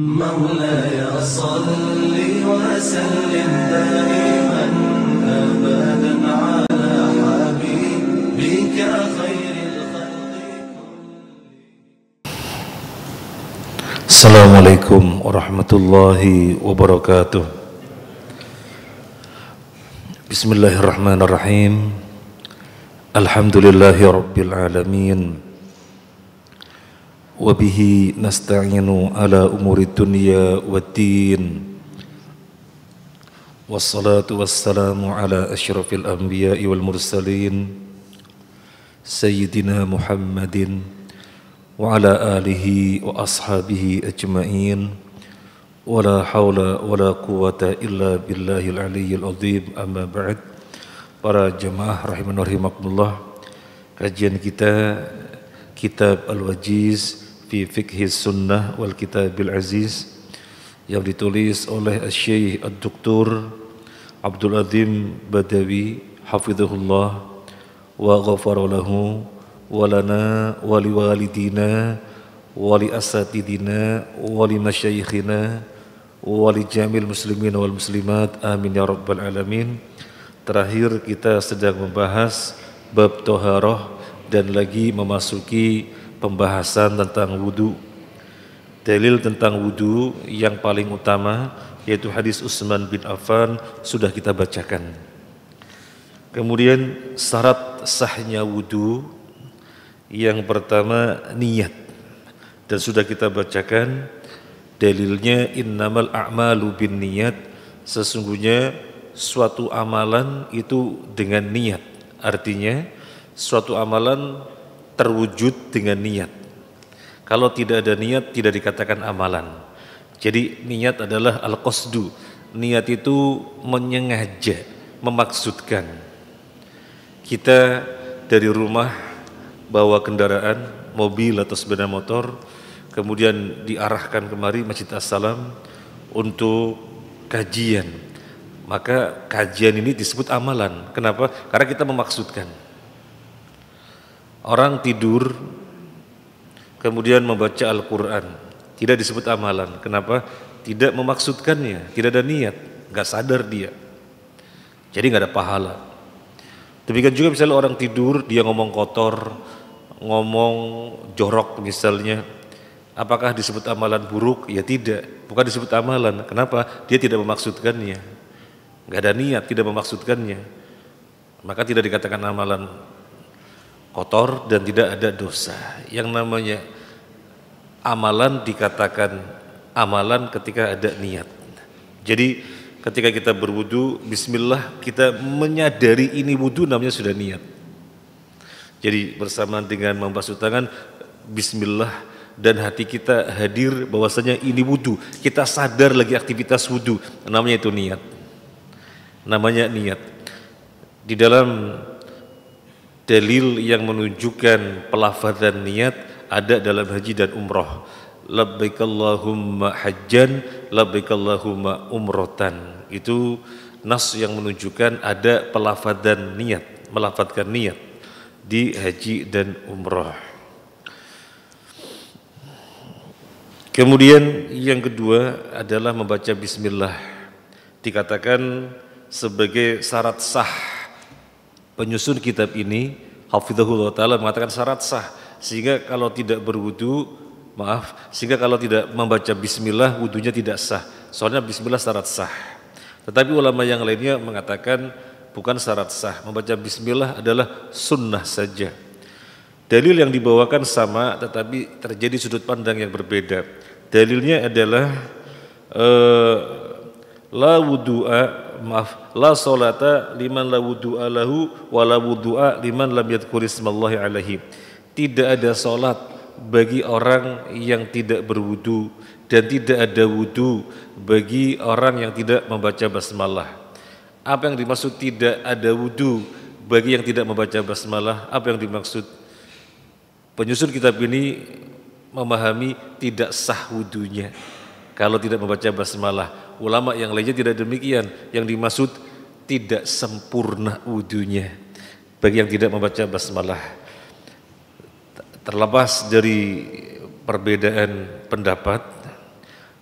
مولاي صل وسلم دائما أبدا على حبيبك خير الخلق. السلام عليكم ورحمة الله وبركاته. بسم الله الرحمن الرحيم. الحمد لله رب العالمين. Wabihi nasta'inu ala umuri dunya waddin. Wassalatu wassalamu ala asyrafil anbiya'i wal mursalin Sayyidina Muhammadin wa ala alihi wa ashabihi ajma'in. Wala hawla wala quwata illa billahil aliyyil azim. Amma ba'd. Para jemaah rahiman wa rahimakumullah, kajian kita Kitab Al-Wajiz fi Fiqhi Sunnah wal Kitabil Aziz yang ditulis oleh Syekh Ad-Doktor Abdul Azim Badawi hafizahullah wa ghafara lahu wa lana wa liwalidina wa li asatidina wa li masyayikhina wa li jamil muslimin wal muslimat amin ya rabbal alamin. Terakhir kita sedang membahas bab toharoh dan lagi memasuki pembahasan tentang wudu. Dalil tentang wudu yang paling utama yaitu hadis Utsman bin Affan sudah kita bacakan. Kemudian syarat sahnya wudu yang pertama niat, dan sudah kita bacakan dalilnya innamal a'malu bin niyat, sesungguhnya suatu amalan itu dengan niat. Artinya suatu amalan terwujud dengan niat. Kalau tidak ada niat tidak dikatakan amalan. Jadi niat adalah al-qasdu. Niat itu menyengaja, memaksudkan. Kita dari rumah bawa kendaraan, mobil atau sepeda motor, kemudian diarahkan kemari Masjid As-Salam untuk kajian. Maka kajian ini disebut amalan. Kenapa? Karena kita memaksudkan. Orang tidur kemudian membaca Al-Quran tidak disebut amalan. Kenapa? Tidak memaksudkannya, tidak ada niat, gak sadar dia, jadi gak ada pahala. Demikian juga misalnya orang tidur dia ngomong kotor, ngomong jorok misalnya, apakah disebut amalan buruk? Ya tidak, bukan disebut amalan. Kenapa? Dia tidak memaksudkannya, gak ada niat, tidak memaksudkannya, maka tidak dikatakan amalan kotor dan tidak ada dosa. Yang namanya amalan dikatakan amalan ketika ada niat. Jadi ketika kita berwudu, bismillah, kita menyadari ini wudu, namanya sudah niat. Jadi bersamaan dengan membasuh tangan, bismillah, dan hati kita hadir bahwasanya ini wudu, kita sadar lagi aktivitas wudu, namanya itu niat. Namanya niat. Di dalam dalil yang menunjukkan pelafazan niat ada dalam haji dan umroh. Labbaik Allahumma hajjan, labbaik Allahumma umrotan. Itu nas yang menunjukkan ada pelafazan niat, melafazkan niat di haji dan umroh. Kemudian yang kedua adalah membaca bismillah. Dikatakan sebagai syarat sah. Penyusun kitab ini hafizahullah ta'ala mengatakan syarat sah, sehingga kalau tidak berwudu, sehingga kalau tidak membaca bismillah wudunya tidak sah. Soalnya bismillah syarat sah. Tetapi ulama yang lainnya mengatakan bukan syarat sah, membaca bismillah adalah sunnah saja. Dalil yang dibawakan sama tetapi terjadi sudut pandang yang berbeda. Dalilnya adalah la sholata liman la wudu'a lahu wa la wudu'a liman lam yadhkur ismallahi alaihi. Tidak ada salat bagi orang yang tidak berwudu, dan tidak ada wudu bagi orang yang tidak membaca basmalah. Apa yang dimaksud tidak ada wudu bagi yang tidak membaca basmalah? Apa yang dimaksud? Penyusun kitab ini memahami tidak sah wudunya kalau tidak membaca basmalah. Ulama yang lainnya tidak demikian. Yang dimaksud tidak sempurna wudunya bagi yang tidak membaca basmalah. Terlepas dari perbedaan pendapat,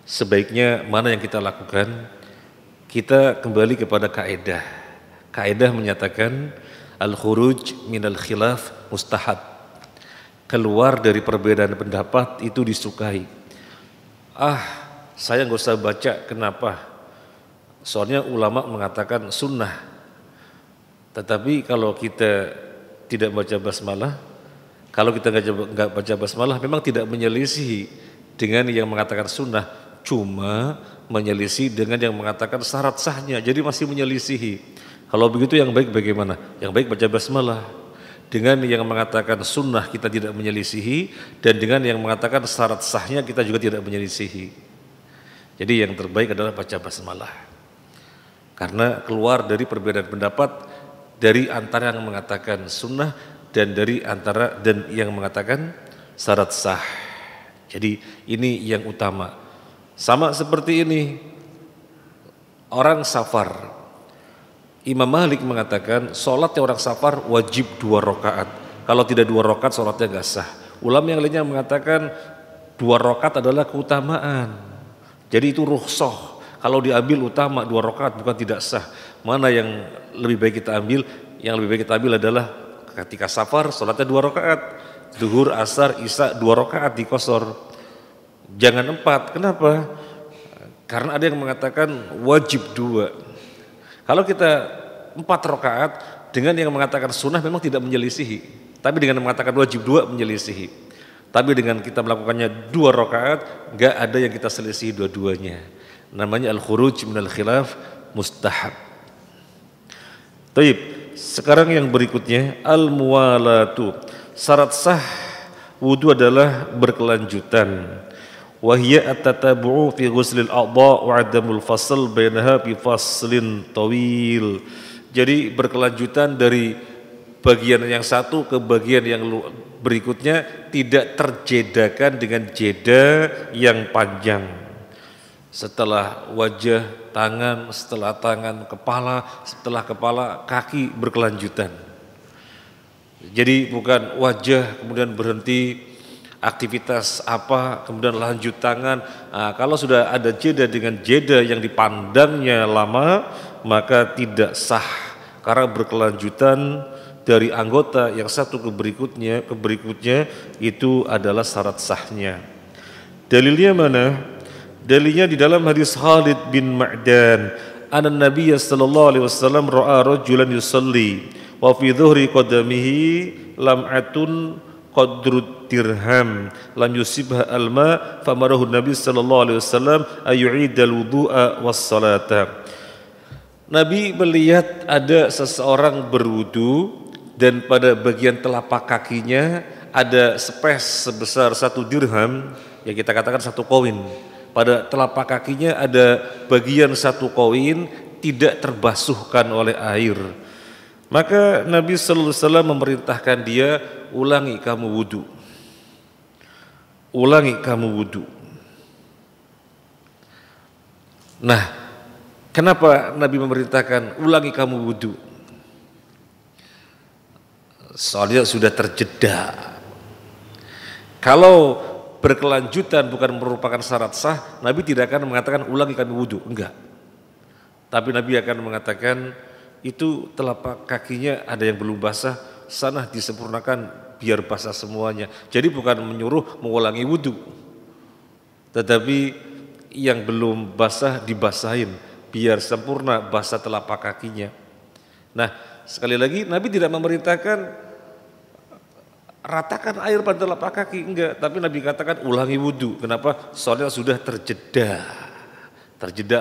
sebaiknya mana yang kita lakukan? Kita kembali kepada kaidah. Kaidah menyatakan al-khuruj minal khilaf mustahab. Keluar dari perbedaan pendapat itu disukai. Saya nggak usah baca, kenapa? Soalnya ulama mengatakan sunnah. Tetapi kalau kita tidak baca basmalah, kalau kita nggak baca basmalah, memang tidak menyelisihi dengan yang mengatakan sunnah, cuma menyelisih dengan yang mengatakan syarat sahnya, jadi masih menyelisihi. Kalau begitu yang baik bagaimana? Yang baik baca basmalah. Dengan yang mengatakan sunnah kita tidak menyelisihi, dan dengan yang mengatakan syarat sahnya kita juga tidak menyelisihi. Jadi yang terbaik adalah baca basmalah. Karena keluar dari perbedaan pendapat dari antara yang mengatakan sunnah dan dari antara dan yang mengatakan syarat sah. Jadi ini yang utama. Sama seperti ini, orang safar. Imam Malik mengatakan sholatnya orang safar wajib 2 rakaat. Kalau tidak 2 rakaat sholatnya nggak sah. Ulama yang lainnya mengatakan 2 rakaat adalah keutamaan. Jadi itu rukhsah. Kalau diambil utama 2 rakaat bukan tidak sah. Mana yang lebih baik kita ambil? Yang lebih baik kita ambil adalah ketika safar sholatnya 2 rakaat. Zuhur, asar, isya 2 rakaat dikosor. Jangan 4. Kenapa? Karena ada yang mengatakan wajib 2. Kalau kita 4 rakaat dengan yang mengatakan sunnah memang tidak menyelisihi. Tapi dengan mengatakan wajib 2 menyelisihi. Tapi dengan kita melakukannya 2 rakaat, enggak ada yang kita selisihi dua-duanya. Namanya al-khuruj minal khilaf mustahab. Taib. Sekarang yang berikutnya al-muwalatu. Syarat sah wudu adalah berkelanjutan. Wahiyya at-tatabu'u fi ghuslil a'dha wa 'adamul fasl bainaha bi faslin tawil. Jadi berkelanjutan dari bagian yang satu ke bagian yang berikutnya, tidak terjedakan dengan jeda yang panjang. Setelah wajah, tangan, setelah tangan, kepala, setelah kepala, kaki berkelanjutan. Jadi bukan wajah kemudian berhenti aktivitas apa, kemudian lanjut tangan. Kalau sudah ada jeda dengan jeda yang dipandangnya lama, maka tidak sah karena berkelanjutan dari anggota yang satu ke berikutnya itu adalah syarat sahnya. Dalilnya mana? Dalilnya di dalam hadis Khalid bin Ma'dan, anna Nabiy sallallahu alaihi wasallam ra'a rajulan yusalli wa fi dhuhri qadamihi lam'atun qadrud dirham lam yusibha alma famarahu Nabi sallallahu alaihi wasallam ayu'idal wudu'a was salata. Nabi melihat ada seseorang berwudu dan pada bagian telapak kakinya ada spes sebesar 1 dirham, yang kita katakan 1 koin. Pada telapak kakinya ada bagian 1 koin tidak terbasuhkan oleh air. Maka Nabi sallallahu alaihi wasallam memerintahkan dia, ulangi kamu wudu. Ulangi kamu wudu. Nah, kenapa Nabi memerintahkan ulangi kamu wudu? Soalnya sudah terjeda. Kalau berkelanjutan bukan merupakan syarat sah, Nabi tidak akan mengatakan ulangi kamu wudu, enggak. Tapi Nabi akan mengatakan itu telapak kakinya ada yang belum basah, sana disempurnakan biar basah semuanya. Jadi bukan menyuruh mengulangi wudu, tetapi yang belum basah dibasahin biar sempurna basah telapak kakinya. Nah, sekali lagi Nabi tidak memerintahkan ratakan air pada telapak kaki, enggak, tapi Nabi katakan ulangi wudu. Kenapa? Soalnya sudah terjeda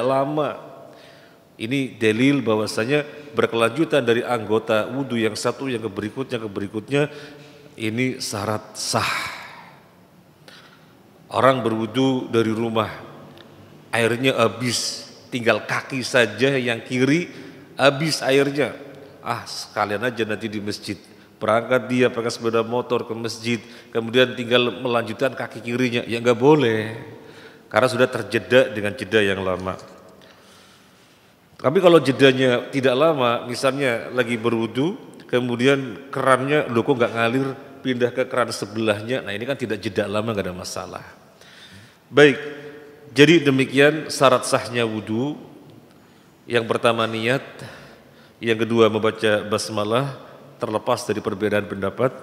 lama. Ini dalil bahwasanya berkelanjutan dari anggota wudu yang satu yang ke berikutnya ini syarat sah. Orang berwudu dari rumah, airnya habis, tinggal kaki saja yang kiri habis airnya. Sekalian aja nanti di masjid. Berangkat dia pakai sepeda motor ke masjid, kemudian tinggal melanjutkan kaki kirinya, ya enggak boleh. Karena sudah terjeda dengan jeda yang lama. Tapi kalau jedanya tidak lama, misalnya lagi berwudu, kemudian kerannya kok nggak ngalir, pindah ke keran sebelahnya, nah ini kan tidak jeda lama, nggak ada masalah. Baik, Jadi demikian syarat sahnya wudu. Yang pertama niat, yang kedua membaca basmalah terlepas dari perbedaan pendapat.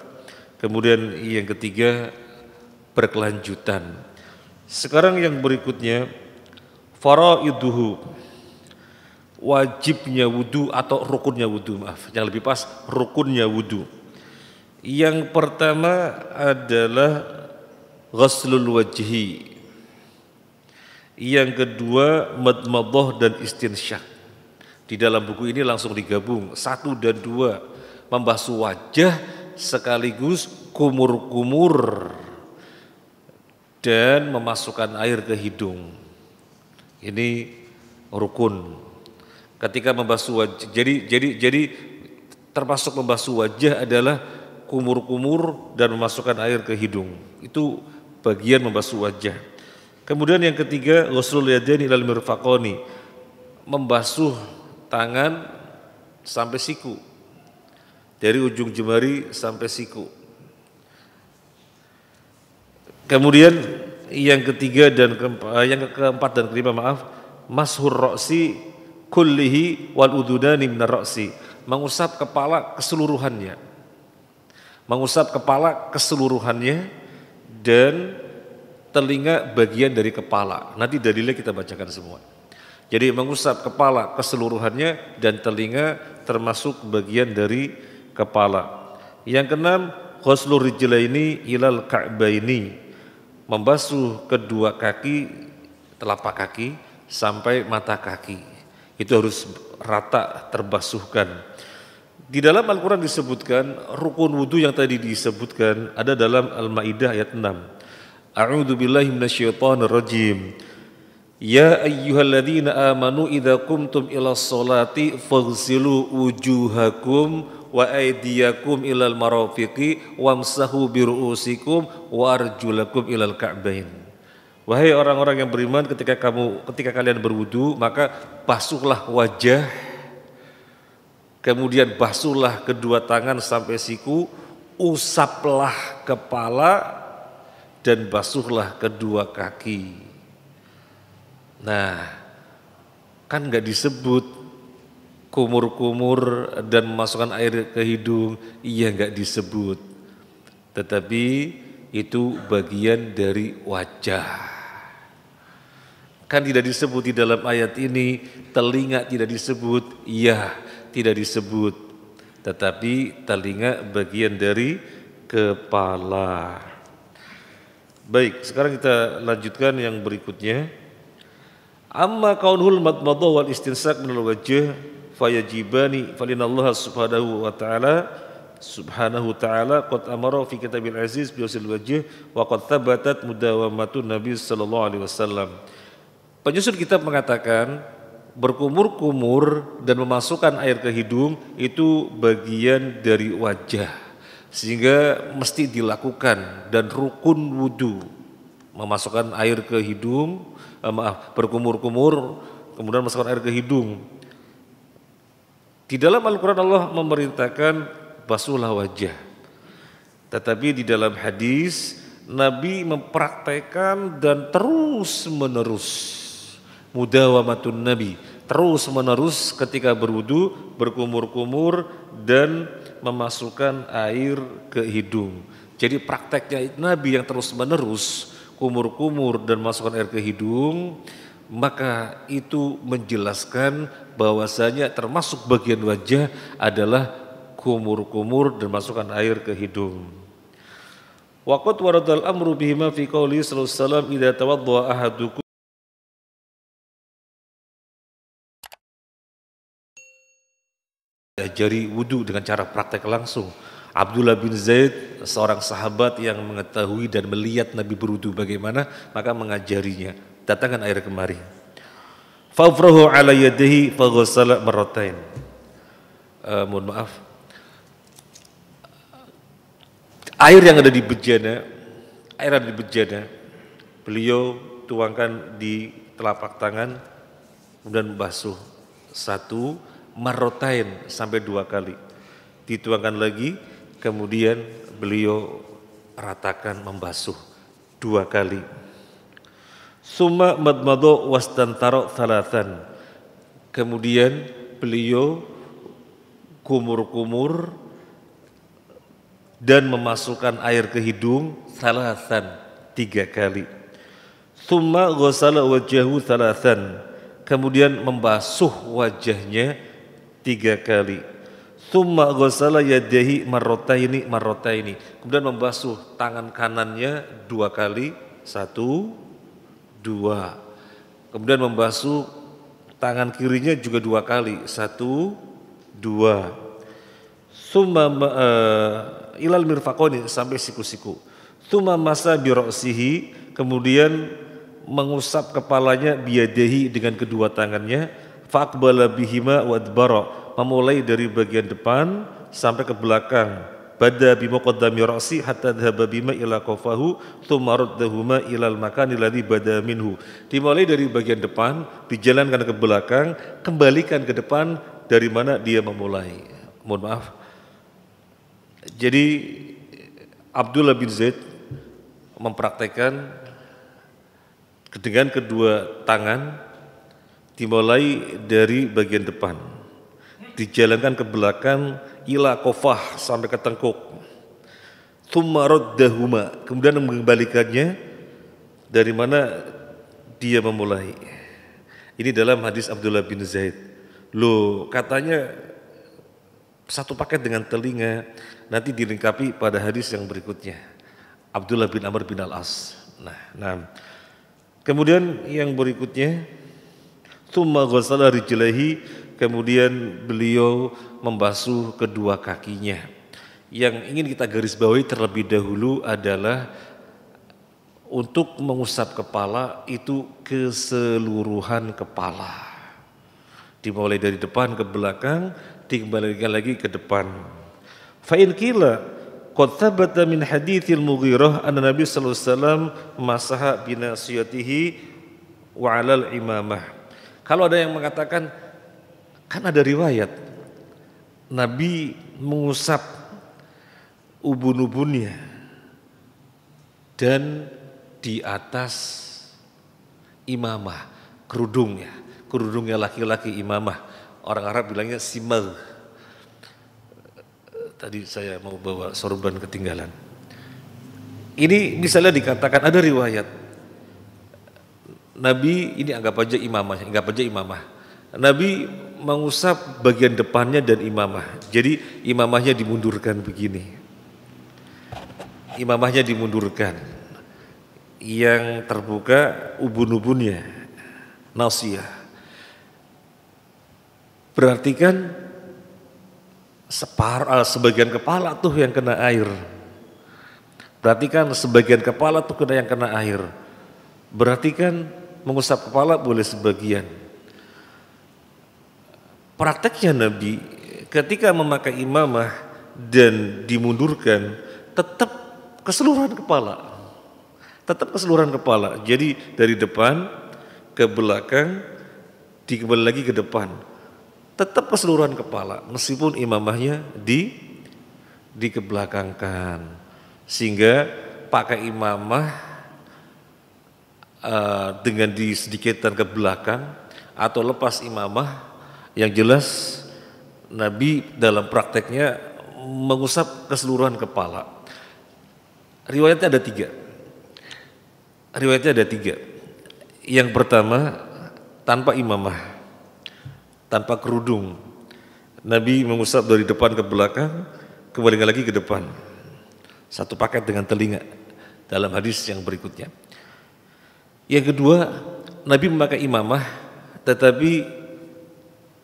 Kemudian yang ketiga berkelanjutan. Sekarang yang berikutnya faraiduhu, wajibnya wudu atau rukunnya wudu, maaf, yang lebih pas rukunnya wudu. Yang pertama adalah ghuslul wajhi. Yang kedua madmadah dan istinsyaq. Di dalam buku ini langsung digabung 1 dan 2, membasuh wajah sekaligus kumur-kumur dan memasukkan air ke hidung. Ini rukun. Ketika membasuh wajah, jadi termasuk membasuh wajah adalah kumur-kumur dan memasukkan air ke hidung. Itu bagian membasuh wajah. Kemudian yang ketiga ghuslul yadaini ilal mirfaqani, membasuh tangan sampai siku, dari ujung jemari sampai siku. Kemudian yang ketiga dan yang keempat dan kelima, maaf, mashur ra'si kullihi wal udunani minar ra'si, mengusap kepala keseluruhannya. Mengusap kepala keseluruhannya dan telinga bagian dari kepala. Nanti dalilnya kita bacakan semua. Jadi mengusap kepala keseluruhannya dan telinga termasuk bagian dari kepala. Yang keenam, ghuslur rijlaini ilal ka'baini, membasuh kedua kaki, telapak kaki sampai mata kaki. Itu harus rata terbasuhkan. Di dalam Al-Quran disebutkan rukun wudu yang tadi disebutkan ada dalam Al-Maidah ayat 6. A'udzu billahi minasyaitonir rajim. Ya ayyuhalladzina amanu idza qumtum ilas sholati faghsilu wujuhakum wa aydiyakum ilal marafiqi wamsahu biru'usikum wa arjulakum ilal ka'bain. Wahai orang-orang yang beriman, ketika kalian berwudu, maka basuhlah wajah, kemudian basuhlah kedua tangan sampai siku, usaplah kepala dan basuhlah kedua kaki. Nah, kan nggak disebut kumur-kumur dan memasukkan air ke hidung, iya nggak disebut. Tetapi itu bagian dari wajah. Kan tidak disebut di dalam ayat ini, telinga tidak disebut, iya tidak disebut. Tetapi telinga bagian dari kepala. Baik, sekarang kita lanjutkan yang berikutnya. Amma kaunul madmadah wal istinsak minal wajh fayajibani falinallaha subhanahu wa ta'ala qad amara fi kitabil aziz bi ghusl wajh wa qad thabatat mudawamatun nabi sallallahu alaihi wasallam. Penyusun kitab mengatakan berkumur-kumur dan memasukkan air ke hidung itu bagian dari wajah, sehingga mesti dilakukan dan rukun wudu. Memasukkan air ke hidung, berkumur-kumur kemudian memasukkan air ke hidung. Di dalam Al-Quran Allah memerintahkan basuhlah wajah, tetapi di dalam hadis Nabi mempraktekkan dan terus menerus mudawamatun Nabi, terus menerus ketika berwudu berkumur-kumur dan memasukkan air ke hidung. Jadi prakteknya Nabi yang terus menerus kumur-kumur dan masukkan air ke hidung, maka itu menjelaskan bahwasanya termasuk bagian wajah adalah kumur-kumur dan masukkan air ke hidung. Waqad waradal amru bihima fi qouli sallallahu alaihi wasallam idza tawaddaa ahadukum diajari wudu dengan cara praktek langsung. Abdullah bin Zaid, seorang sahabat yang mengetahui dan melihat Nabi berwudu bagaimana, maka mengajarinya. Datangkan air kemari. Fafrahu ala yadihi faghsala marratain. Mohon maaf. Air yang ada di bejana, beliau tuangkan di telapak tangan, kemudian basuh 1 marratain sampai 2 kali. Dituangkan lagi, kemudian beliau ratakan membasuh 2 kali. Summa madmado wastantaro thalathan. Kemudian beliau kumur-kumur dan memasukkan air ke hidung thalathan, 3 kali. Summa ghasala wajhahu thalathan. Kemudian membasuh wajahnya 3 kali. Summa ghasala yadayhi marrataini. Kemudian membasuh tangan kanannya 2 kali. 1, 2. Kemudian membasuh tangan kirinya juga 2 kali. 1, 2. Summa ilal mirfaqoni, sampai siku-siku. Summa masa bi ra'sihi, kemudian mengusap kepalanya biyadihi, dengan kedua tangannya. Faqbala bihima wa adbara, memulai dari bagian depan sampai ke belakang. Bada bi muqaddami ra'si hatta dhahaba bima ila qafahu thumma raddahuma ilal makani alladhi bada minhu. Dimulai dari bagian depan, dijalankan ke belakang, kembalikan ke depan dari mana dia memulai. Mohon maaf. Jadi Abdullah bin Zaid mempraktekkan dengan kedua tangan, dimulai dari bagian depan, dijalankan ke belakang ila qafah, sampai ke tengkuk. Tsumma raddahuma, kemudian mengembalikannya dari mana dia memulai. Ini dalam hadis Abdullah bin Zaid. Loh, katanya satu paket dengan telinga, nanti dilengkapi pada hadis yang berikutnya. Abdullah bin Amr bin Al-As. Nah. Kemudian yang berikutnya, tsumma ghassala rijlaihi, kemudian beliau membasuh kedua kakinya. Yang ingin kita garis bawahi terlebih dahulu adalah untuk mengusap kepala itu keseluruhan kepala. Dimulai dari depan ke belakang, dikembalikan lagi ke depan. Fa in qila qad thabata min haditsil Mughirah anna Nabi sallallahu alaihi wasallam masaha binasiyatihi wa 'alal imamah. Kalau ada yang mengatakan, kan ada riwayat Nabi mengusap ubun-ubunnya dan di atas imamah, kerudungnya laki-laki imamah. Orang Arab bilangnya simag. Tadi saya mau bawa sorban ketinggalan. Ini misalnya dikatakan ada riwayat Nabi, ini anggap aja imamah. Nabi mengusap bagian depannya dan imamah. Jadi imamahnya dimundurkan begini. Imamahnya dimundurkan. Yang terbuka ubun-ubunnya, nasiyah. Berarti kan sebagian kepala tuh yang kena air. Berarti kan sebagian kepala tuh yang kena air. Berarti kan mengusap kepala boleh sebagian. Prakteknya Nabi ketika memakai imamah dan dimundurkan tetap keseluruhan kepala. Jadi dari depan ke belakang, dikembali lagi ke depan. Tetap keseluruhan kepala meskipun imamahnya dikebelakangkan. Sehingga pakai imamah dengan disedikitkan ke belakang atau lepas imamah, yang jelas Nabi dalam prakteknya mengusap keseluruhan kepala. Riwayatnya ada tiga. Yang pertama, tanpa imamah, tanpa kerudung, Nabi mengusap dari depan ke belakang, kembali lagi ke depan. Satu paket dengan telinga dalam hadis yang berikutnya. Yang kedua, Nabi memakai imamah tetapi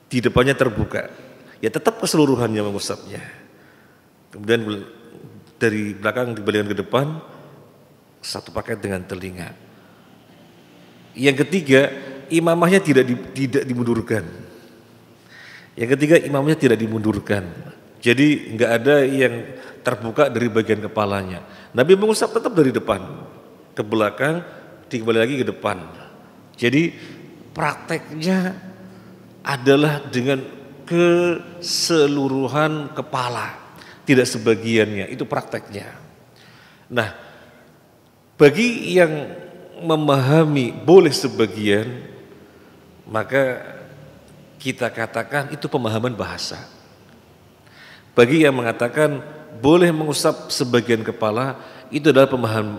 di depannya terbuka, ya tetap keseluruhannya mengusapnya. Kemudian dari belakang dibalikan ke depan, satu paket dengan telinga. Yang ketiga, imamahnya tidak dimundurkan. Jadi nggak ada yang terbuka dari bagian kepalanya. Nabi mengusap tetap dari depan ke belakang, dikembali lagi ke depan. Jadi prakteknya adalah dengan keseluruhan kepala, tidak sebagiannya, itu prakteknya. Nah, bagi yang memahami boleh sebagian, maka kita katakan itu pemahaman bahasa. Bagi yang mengatakan boleh mengusap sebagian kepala, itu adalah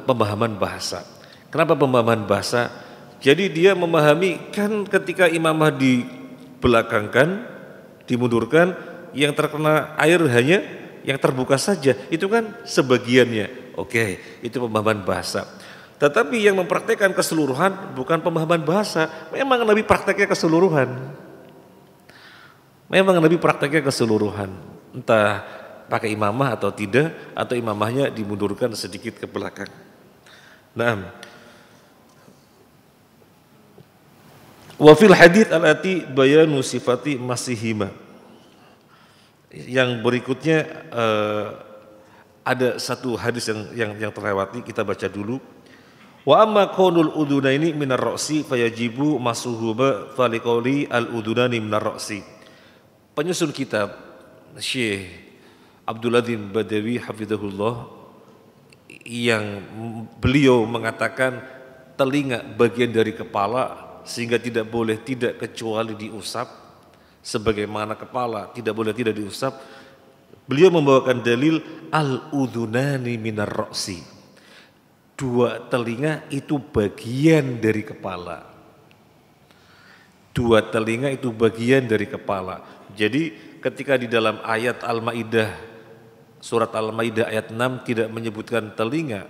pemahaman bahasa. Kenapa pemahaman bahasa? Jadi dia memahami kan ketika imamah dibelakangkan, dimundurkan, yang terkena air hanya yang terbuka saja, itu kan sebagiannya. Oke, itu pemahaman bahasa. Tetapi yang mempraktekkan keseluruhan bukan pemahaman bahasa, memang Nabi prakteknya keseluruhan. Memang Nabi prakteknya keseluruhan, entah pakai imamah atau tidak, atau imamahnya dimundurkan sedikit ke belakang. Naam. Wa fil hadits alati bayanu sifati masihima. Yang berikutnya ada satu hadis yang terlewati, kita baca dulu. Wa amma qaulul udunaini minar ra'si fayajibu masuhuba faliqauli al udunani minar ra'si. Penyusun kitab Syekh Abdul Adzim Badawi hafizahullah, yang beliau mengatakan telinga bagian dari kepala sehingga tidak boleh tidak kecuali diusap, sebagaimana kepala tidak boleh tidak diusap. Beliau membawakan dalil al-udhunani minar ra'si. Dua telinga itu bagian dari kepala. Dua telinga itu bagian dari kepala. Jadi ketika di dalam ayat Al-Maidah, surat Al-Maidah ayat 6 tidak menyebutkan telinga,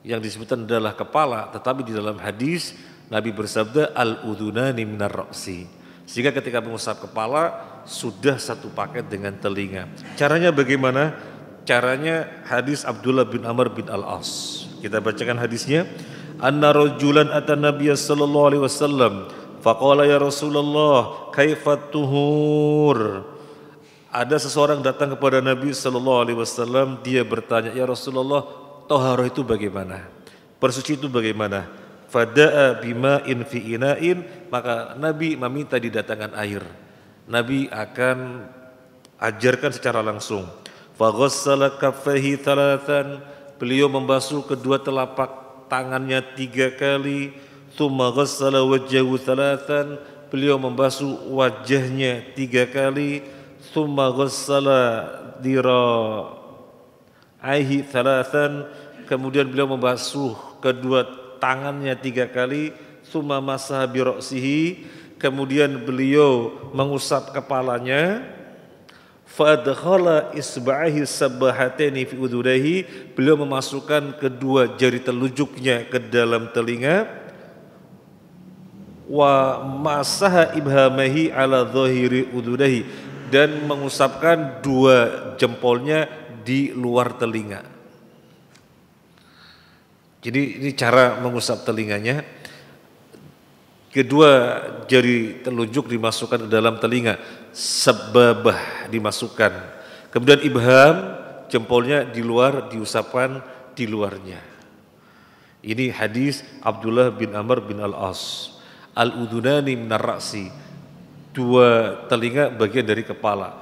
yang disebutkan adalah kepala, tetapi di dalam hadis Nabi bersabda al-udhunani minar ra'si. Sehingga ketika mengusap kepala sudah satu paket dengan telinga. Caranya bagaimana? Caranya hadis Abdullah bin Amr bin Al-As. Kita bacakan hadisnya. Anna rajulan ata Nabiya sallallahu alaihi wasallam faqala ya Rasulullah kaifat tuhur. Ada seseorang datang kepada Nabi sallallahu alaihi wasallam, dia bertanya, ya Rasulullah, taharah itu bagaimana? Bersuci itu bagaimana? Fada'a bima'in fi ina'in, maka Nabi meminta didatangkan air. Nabi akan ajarkan secara langsung. Faghassala kaffaihi thalathan, beliau membasuh kedua telapak tangannya 3 kali. Tsumma ghassala wajhahu thalathan, beliau membasuh wajahnya 3 kali. Tsumma ghassala dira'aihi thalathan, kemudian beliau membasuh kedua tangannya 3 kali. Tsumma masaha bi ra'sihi, kemudian beliau mengusap kepalanya. Fadkhala isba'ahi sabahataini fi udhunaihi, beliau memasukkan kedua jari telunjuknya ke dalam telinga. Wa masaha ibhamahi ala dhahiri udhunaihi, dan mengusapkan 2 jempolnya di luar telinga. Jadi ini cara mengusap telinganya. Kedua jari telunjuk dimasukkan ke dalam telinga, sababah dimasukkan, kemudian ibham jempolnya di luar, diusapkan di luarnya. Ini hadis Abdullah bin Amr bin Al-As. Al-udhunani minar ra'si, 2 telinga bagian dari kepala.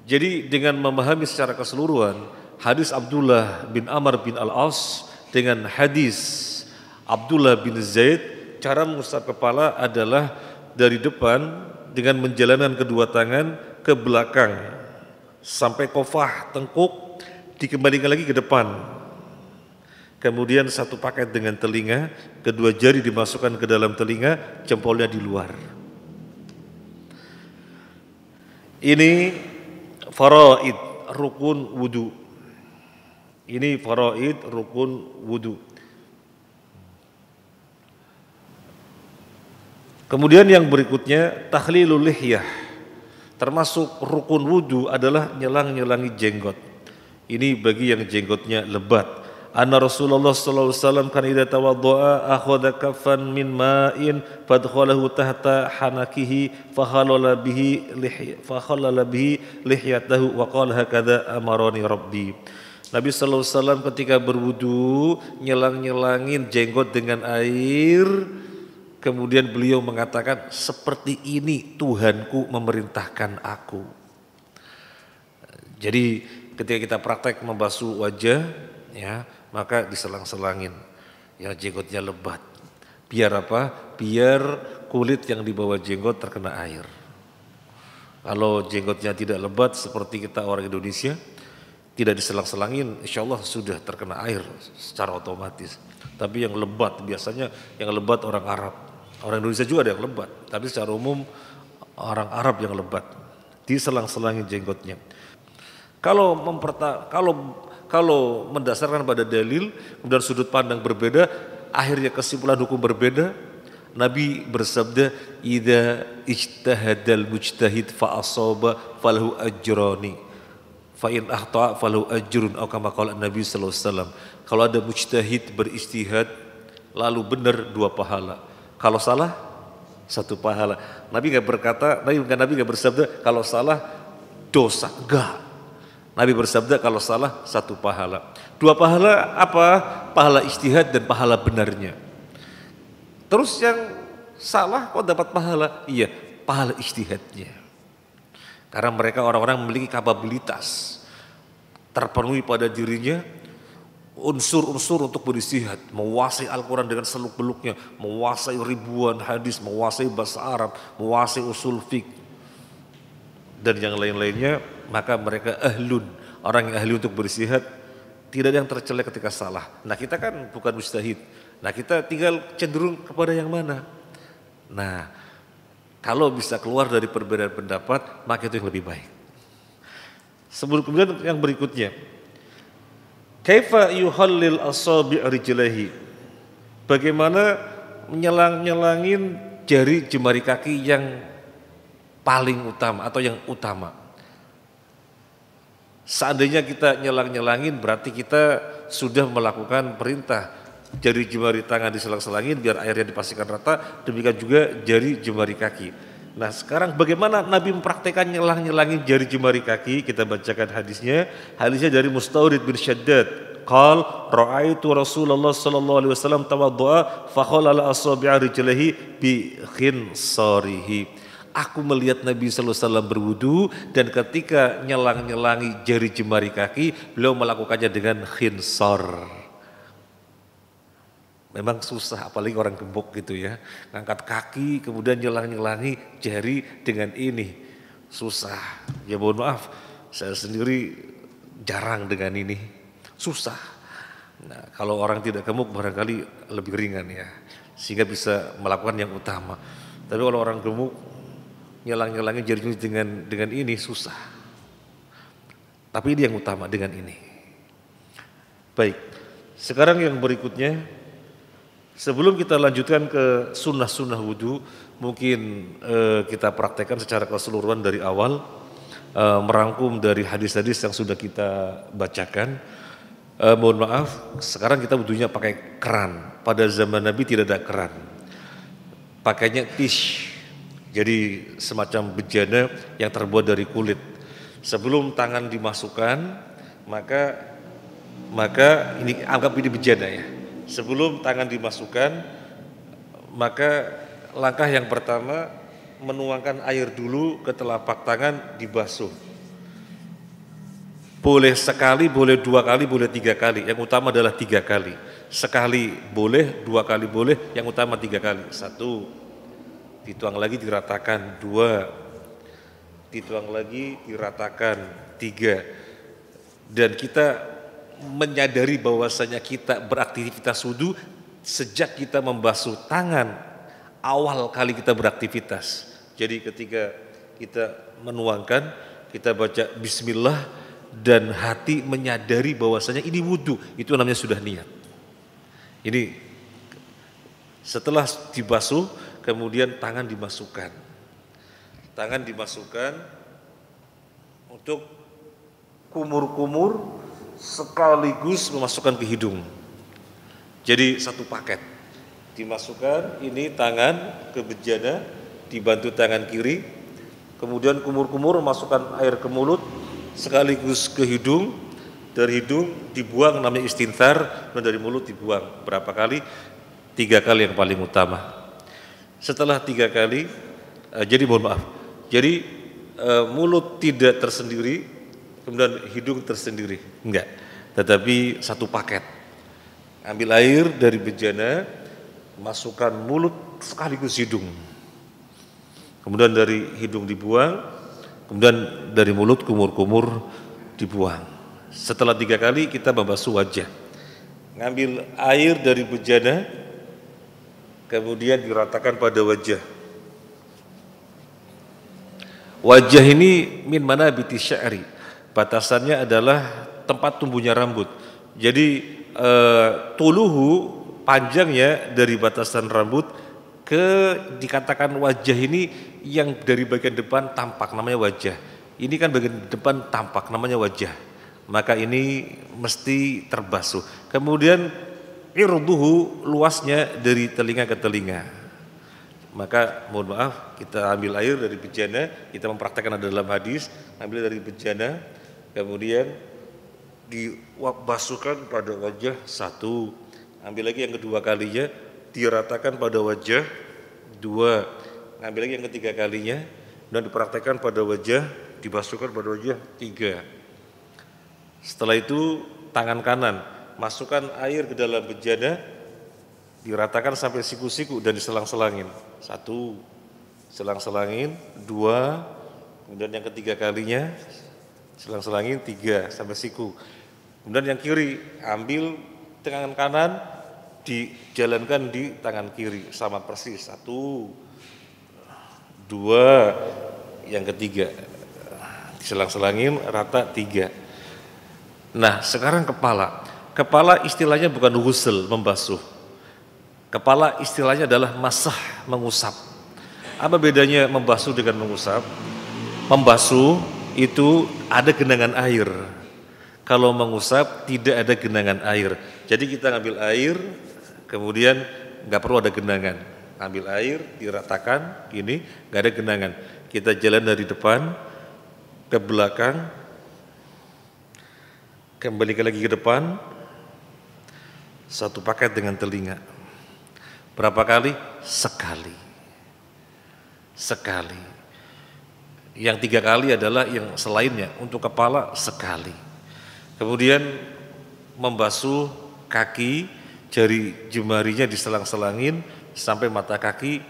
Jadi dengan memahami secara keseluruhan hadis Abdullah bin Amr bin Al-As dengan hadis Abdullah bin Zaid, cara mengusap kepala adalah dari depan dengan menjalankan kedua tangan ke belakang sampai kofah tengkuk, dikembalikan lagi ke depan. Kemudian satu paket dengan telinga, kedua jari dimasukkan ke dalam telinga, jempolnya di luar. Ini faraid rukun wudu. Ini faraid rukun wudu. Kemudian yang berikutnya tahlilul lihyah. Termasuk rukun wudu adalah nyelang-nyelangi jenggot. Ini bagi yang jenggotnya lebat. Anna Rasulullah sallallahu alaihi wasallam kan idza tawaddaa akhadha kaffan min ma'in fadkhalahu tahta hanakihi fakhallala bihi lihyatahu wa qala hakadha amarani rabbi. Nabi sallallahu alaihi wasallam ketika berwudu nyelang-nyelangin jenggot dengan air. Kemudian beliau mengatakan, seperti ini Tuhanku memerintahkan aku. Jadi ketika kita praktek membasuh wajah, ya, maka diselang-selangin yang jenggotnya lebat. Biar apa? Biar kulit yang di bawah jenggot terkena air. Kalau jenggotnya tidak lebat seperti kita orang Indonesia, tidak diselang-selangin, insya Allah sudah terkena air secara otomatis. Tapi yang lebat, biasanya yang lebat orang Arab. Orang Indonesia juga ada yang lebat, tapi secara umum orang Arab yang lebat. Diselang-selangin jenggotnya. Kalau mendasarkan pada dalil, kemudian sudut pandang berbeda, akhirnya kesimpulan hukum berbeda. Nabi bersabda, "Idza ijtahadal mujtahid fa asaba falahu ajrani, fa in akhta'a falahu ajrun," atau kama qala Nabi sallallahu alaihi wasallam. Kalau ada mujtahid beristihad lalu benar 2 pahala. Kalau salah 1 pahala. Nabi enggak bersabda kalau salah dosa, enggak. Nabi bersabda kalau salah 1 pahala. 2 pahala apa? Pahala ijtihad dan pahala benarnya. Terus yang salah kok dapat pahala? Iya, pahala ijtihadnya. Karena mereka orang-orang memiliki kapabilitas, terpenuhi pada dirinya unsur-unsur untuk beristihad, menguasai Al-Quran dengan seluk-beluknya, menguasai ribuan hadis, menguasai bahasa Arab, menguasai usul fiqh, dan yang lain-lainnya. Maka mereka ahlun, orang yang ahli untuk beristihad, tidak ada yang tercelek ketika salah. Nah kita kan bukan mujtahid, nah kita tinggal cenderung kepada yang mana. Nah kalau bisa keluar dari perbedaan pendapat, maka itu yang lebih baik. Sebelum kemudian yang berikutnya, kaifa yuhallil asabi' rijlaihi, bagaimana menyelang-nyelangin jari jemari kaki yang paling utama atau yang utama. Seandainya kita nyelang-nyelangin berarti kita sudah melakukan perintah. Jari jemari tangan diselang-selangin biar airnya dipastikan rata, demikian juga jari jemari kaki. Nah sekarang bagaimana Nabi mempraktekkan nyelang-nyelangin jari jemari kaki? Kita bacakan hadisnya. Hadisnya dari Mustaurid bin Syaddad. Qal ra'aitu Rasulullah sallallahu alaihi wasallam tawaddu'a fa khalala asabi'a rijlihi bi khinsarihi. Aku melihat Nabi sallallahu alaihi wasallam berwudu, dan ketika nyelang-nyelangi jari jemari kaki, beliau melakukannya dengan khinsar. Memang susah, apalagi orang gemuk gitu ya, ngangkat kaki kemudian nyelang-nyelangi jari dengan ini, susah. Ya mohon maaf, saya sendiri jarang dengan ini, susah. Nah kalau orang tidak gemuk barangkali lebih ringan ya, sehingga bisa melakukan yang utama. Tapi kalau orang gemuk nyelang-nyelangin jari dengan ini susah. Tapi ini yang utama dengan ini. Baik, sekarang yang berikutnya, sebelum kita lanjutkan ke sunnah-sunnah wudhu, mungkin kita praktekkan secara keseluruhan dari awal, merangkum dari hadis-hadis yang sudah kita bacakan. Mohon maaf, sekarang kita wudhunya pakai keran. Pada zaman Nabi tidak ada keran, pakainya tish. Jadi semacam bejana yang terbuat dari kulit. Sebelum tangan dimasukkan, maka ini anggap ini bejana ya. Sebelum tangan dimasukkan, maka langkah yang pertama menuangkan air dulu ke telapak tangan, dibasuh. Boleh sekali, boleh 2 kali, boleh 3 kali. Yang utama adalah 3 kali. Sekali boleh, 2 kali boleh, yang utama 3 kali. 1, dituang lagi diratakan, 2, dituang lagi diratakan, 3. Dan kita menyadari bahwasanya kita beraktivitas wudu sejak kita membasuh tangan awal kali kita beraktivitas. Jadi ketika kita menuangkan, kita baca bismillah dan hati menyadari bahwasanya ini wudu, itu namanya sudah niat. Ini setelah dibasuh, kemudian tangan dimasukkan untuk kumur-kumur sekaligus memasukkan ke hidung. Jadi satu paket dimasukkan, ini tangan ke bejana dibantu tangan kiri, kemudian kumur-kumur memasukkan air ke mulut sekaligus ke hidung, dari hidung dibuang namanya istinthar, dan dari mulut dibuang. Berapa kali? 3 kali yang paling utama. Setelah 3 kali, jadi mohon maaf, jadi mulut tidak tersendiri, kemudian hidung tersendiri, enggak, tetapi satu paket. Ambil air dari bejana, masukkan mulut sekaligus hidung. Kemudian dari hidung dibuang, kemudian dari mulut kumur-kumur dibuang. Setelah 3 kali kita membasuh wajah. Ngambil air dari bejana, kemudian diratakan pada wajah. Wajah ini min manabiti sya'ri. Batasannya adalah tempat tumbuhnya rambut. Jadi tuluhu, panjangnya dari batasan rambut ke dikatakan wajah ini yang dari bagian depan tampak namanya wajah. Ini kan bagian depan tampak namanya wajah. Maka ini mesti terbasuh. Kemudian irduhu, luasnya dari telinga ke telinga. Maka mohon maaf, kita ambil air dari bejana, kita mempraktekkan dalam hadis, ambil dari bejana, kemudian dibasuhkan pada wajah 1, ambil lagi yang kedua kalinya, diratakan pada wajah 2, ambil lagi yang ketiga kalinya, dan dipraktekkan pada wajah, dibasuhkan pada wajah 3. Setelah itu tangan kanan, masukkan air ke dalam bejana, diratakan sampai siku-siku dan diselang-selangin. 1, selang-selangin, 2, kemudian yang ketiga kalinya selang-selangin, 3 sampai siku. Kemudian yang kiri, ambil tangan kanan, dijalankan di tangan kiri sama persis. 1, 2, yang ketiga diselang-selangin rata 3. Nah, sekarang kepala. Kepala istilahnya bukan ghusl, membasuh. Kepala istilahnya adalah masah, mengusap. Apa bedanya membasuh dengan mengusap? Membasuh itu ada genangan air. Kalau mengusap tidak ada genangan air. Jadi kita ngambil air, kemudian nggak perlu ada genangan. Ambil air, diratakan, gini, nggak ada genangan. Kita jalan dari depan ke belakang, kembali lagi ke depan, satu paket dengan telinga. Berapa kali? Sekali. Sekali. Yang 3 kali adalah yang selainnya. Untuk kepala sekali. Kemudian membasuh kaki, jari jemarinya diselang-selangin sampai mata kaki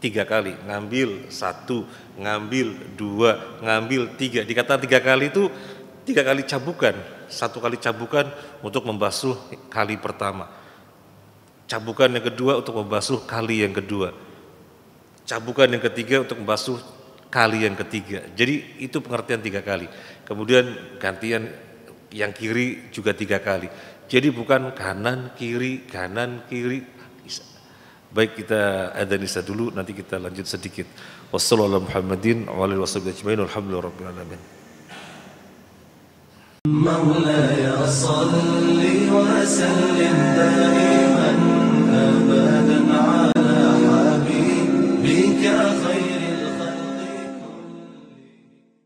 3 kali. Ngambil 1, ngambil 2, ngambil 3. Dikatakan 3 kali itu 3 kali cabukan. 1 kali cabukan untuk membasuh kali pertama. Cabukan yang kedua untuk membasuh kali yang kedua. Cabukan yang ketiga untuk membasuh kali yang ketiga. Jadi itu pengertian 3 kali. Kemudian gantian yang kiri juga 3 kali. Jadi bukan kanan kiri. Baik, kita adzan isya dulu, nanti kita lanjut sedikit. Wassallallahu Muhammadin wa alihi washabihi ajmain. Alhamdulillahirabbil alamin. مولاي صل وسلم دائما